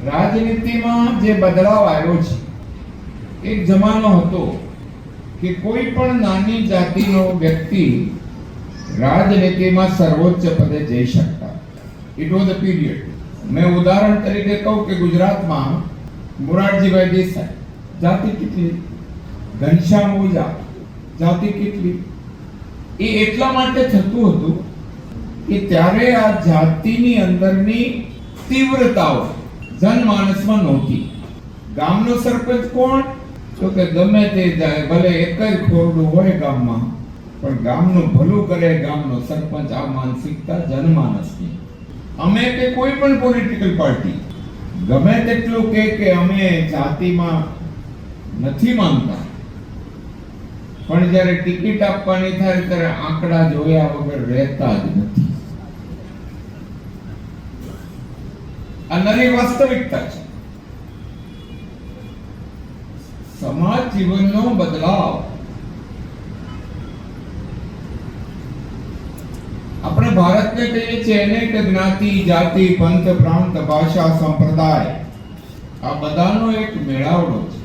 રાજનીતિમાં જે બદલાવ આવ્યો છે, એક જમાનો હતો કે કોઈ પણ નાની જાતિનો વ્યક્તિ રાજનીતિમાં સર્વોચ્ચ પદે જઈ શકતા. It was a period. મેં ઉદાહરણ તરીકે કહું કે ગુજરાતમાં મોરારજીભાઈ દેસાઈ, જાતિ કેટલી? ઘનશ્યામ ઓઝા, જાતિ કેટલી? એ એટલા માટે થતું હતું કે ત્યારે આ જાતિની અંદરની તીવ્રતાઓ જનમાનસમાં નહોતી. ગામનો સરપંચ કોણ? તો કે ગમે તે જાય, ભલે એક જ ખોરડું હોય ગામમાં, પણ ગામનું ભલું કરે ગામનો સરપંચ. આ માનસિકતા જનમાનસની. અમે કે કોઈ પણ પોલિટિકલ પાર્ટી ગમે તેટલું કે અમે જાતિમાં નથી માંગતા, પણ જ્યારે ટિકિટ આપવાની થાય ત્યારે આંકડા જોયા વગર રહેતા જ નથી. આ નવી વાસ્તવિકતા છે. સમાજ જીવનનો બદલાવ આપણે ભારતને કહીએ છીએ અનેક જ્ઞાતિ, જાતિ, પંથ, પ્રાંત, ભાષા, સંપ્રદાય, આ બધાનો એક મેળાવડો છે.